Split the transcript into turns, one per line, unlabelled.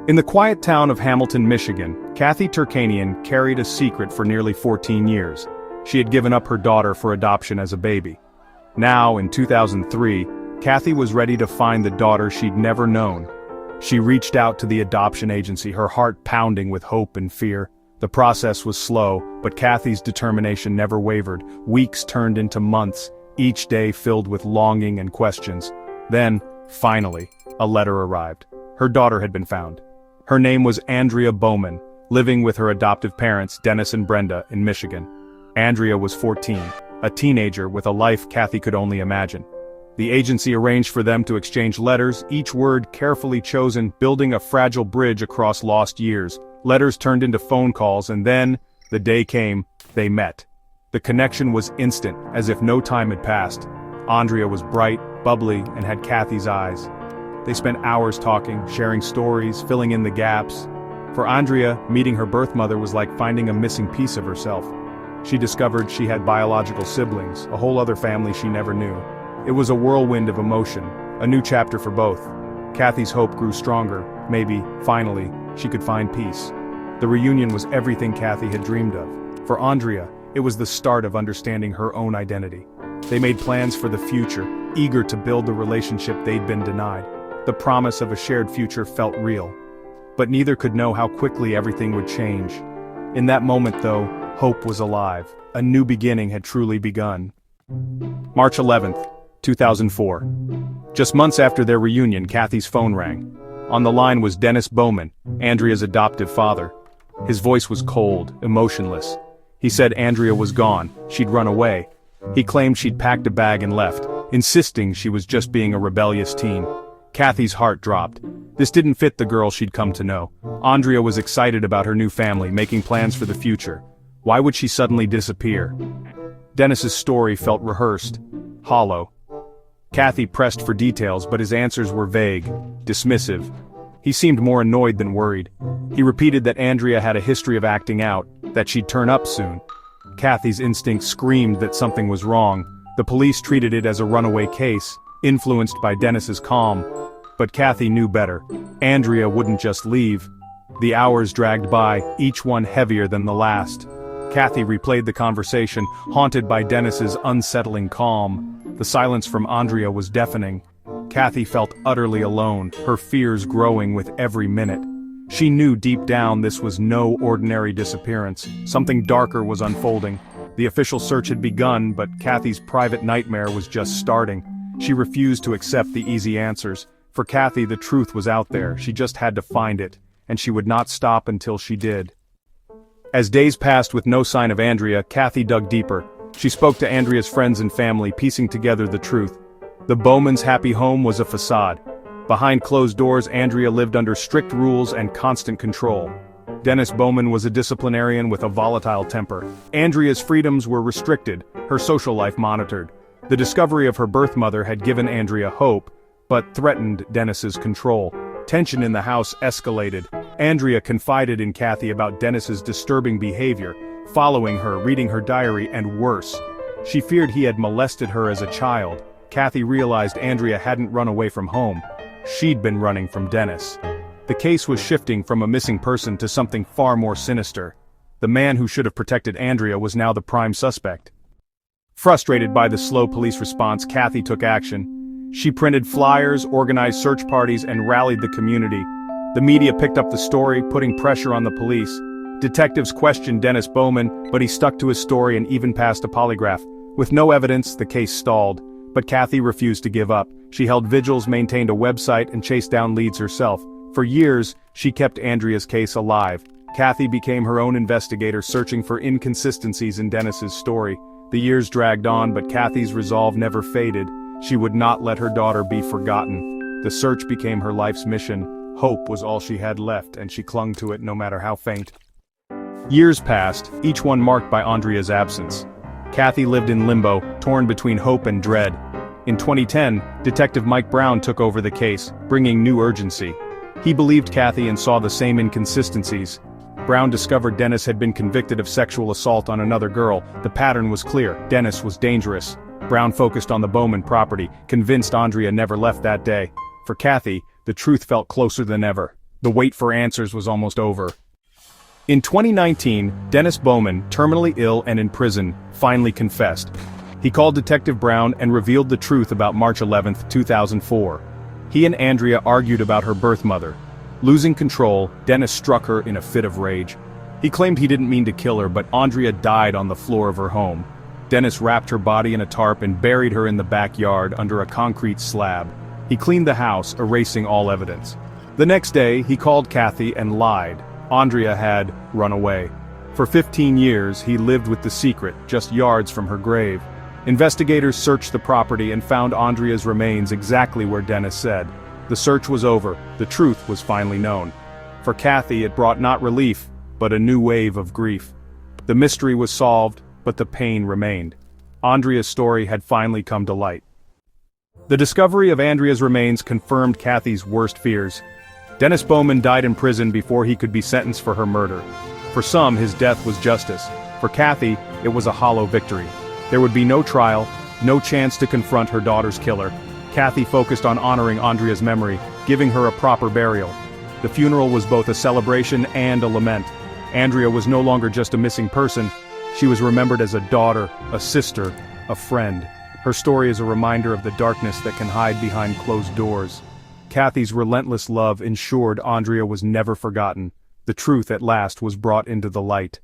In the quiet town of Hamilton, Michigan, Kathy Turkanian carried a secret for nearly 14 years. She had given up her daughter for adoption as a baby. Now, in 2003, Kathy was ready to find the daughter she'd never known. She reached out to the adoption agency, her heart pounding with hope and fear. The process was slow, but Kathy's determination never wavered. Weeks turned into months, each day filled with longing and questions. Then, finally, a letter arrived. Her daughter had been found. Her name was Aundria Bowman, living with her adoptive parents, Dennis and Brenda, in Michigan. Aundria was 14, a teenager with a life Kathy could only imagine. The agency arranged for them to exchange letters, each word carefully chosen, building a fragile bridge across lost years. Letters turned into phone calls, and then, the day came, they met. The connection was instant, as if no time had passed. Aundria was bright, bubbly, and had Kathy's eyes. They spent hours talking, sharing stories, filling in the gaps. For Aundria, meeting her birth mother was like finding a missing piece of herself. She discovered she had biological siblings, a whole other family she never knew. It was a whirlwind of emotion, a new chapter for both. Kathy's hope grew stronger. Maybe, finally, she could find peace. The reunion was everything Kathy had dreamed of. For Aundria, it was the start of understanding her own identity. They made plans for the future, eager to build the relationship they'd been denied. The promise of a shared future felt real. But neither could know how quickly everything would change. In that moment, though, hope was alive. A new beginning had truly begun. March 11th, 2004. Just months after their reunion, Kathy's phone rang. On the line was Dennis Bowman, Aundria's adoptive father. His voice was cold, emotionless. He said Aundria was gone, she'd run away. He claimed she'd packed a bag and left, insisting she was just being a rebellious teen. Kathy's heart dropped. This didn't fit the girl she'd come to know. Aundria was excited about her new family, making plans for the future. Why would she suddenly disappear? Dennis's story felt rehearsed, hollow. Kathy pressed for details, but his answers were vague, dismissive. He seemed more annoyed than worried. He repeated that Aundria had a history of acting out, that she'd turn up soon. Kathy's instinct screamed that something was wrong. The police treated it as a runaway case, influenced by Dennis's calm. But Kathy knew better. Aundria wouldn't just leave. The hours dragged by, each one heavier than the last. Kathy replayed the conversation, haunted by Dennis's unsettling calm. The silence from Aundria was deafening. Kathy felt utterly alone, her fears growing with every minute. She knew deep down this was no ordinary disappearance. Something darker was unfolding. The official search had begun, but Kathy's private nightmare was just starting. She refused to accept the easy answers. For Kathy, the truth was out there. She just had to find it, and she would not stop until she did. As days passed with no sign of Aundria, Kathy dug deeper. She spoke to Aundria's friends and family, piecing together the truth. The Bowmans' happy home was a facade. Behind closed doors, Aundria lived under strict rules and constant control. Dennis Bowman was a disciplinarian with a volatile temper. Aundria's freedoms were restricted, her social life monitored. The discovery of her birth mother had given Aundria hope, but threatened Dennis's control. Tension in the house escalated. Aundria confided in Kathy about Dennis's disturbing behavior, following her, reading her diary, and worse. She feared he had molested her as a child. Kathy realized Aundria hadn't run away from home. She'd been running from Dennis. The case was shifting from a missing person to something far more sinister. The man who should have protected Aundria was now the prime suspect. Frustrated by the slow police response, Kathy took action. She printed flyers, organized search parties, and rallied the community. The media picked up the story, putting pressure on the police. Detectives questioned Dennis Bowman, but he stuck to his story and even passed a polygraph. With no evidence, the case stalled. But Kathy refused to give up. She held vigils, maintained a website, and chased down leads herself. For years, she kept Aundria's case alive. Kathy became her own investigator, searching for inconsistencies in Dennis's story. The years dragged on, but Kathy's resolve never faded. She would not let her daughter be forgotten. The search became her life's mission. Hope was all she had left, and she clung to it no matter how faint. Years passed, each one marked by Aundria's absence. Kathy lived in limbo, torn between hope and dread. In 2010, Detective Mike Brown took over the case, bringing new urgency. He believed Kathy and saw the same inconsistencies. Brown discovered Dennis had been convicted of sexual assault on another girl. The pattern was clear. Dennis was dangerous. Brown focused on the Bowman property, convinced Aundria never left that day. For Kathy, the truth felt closer than ever. The wait for answers was almost over. In 2019, Dennis Bowman, terminally ill and in prison, finally confessed. He called Detective Brown and revealed the truth about March 11, 2004. He and Aundria argued about her birth mother. Losing control, Dennis struck her in a fit of rage. He claimed he didn't mean to kill her, but Aundria died on the floor of her home. Dennis wrapped her body in a tarp and buried her in the backyard under a concrete slab. He cleaned the house, erasing all evidence. The next day, he called Kathy and lied. Aundria had run away. For 15 years, he lived with the secret, just yards from her grave. Investigators searched the property and found Aundria's remains exactly where Dennis said. The search was over, the truth was finally known. For Kathy, it brought not relief, but a new wave of grief. The mystery was solved, but the pain remained. Aundria's story had finally come to light. The discovery of Aundria's remains confirmed Kathy's worst fears. Dennis Bowman died in prison before he could be sentenced for her murder. For some, his death was justice. For Kathy, it was a hollow victory. There would be no trial, no chance to confront her daughter's killer. Kathy focused on honoring Aundria's memory, giving her a proper burial. The funeral was both a celebration and a lament. Aundria was no longer just a missing person. She was remembered as a daughter, a sister, a friend. Her story is a reminder of the darkness that can hide behind closed doors. Kathy's relentless love ensured Aundria was never forgotten. The truth at last was brought into the light.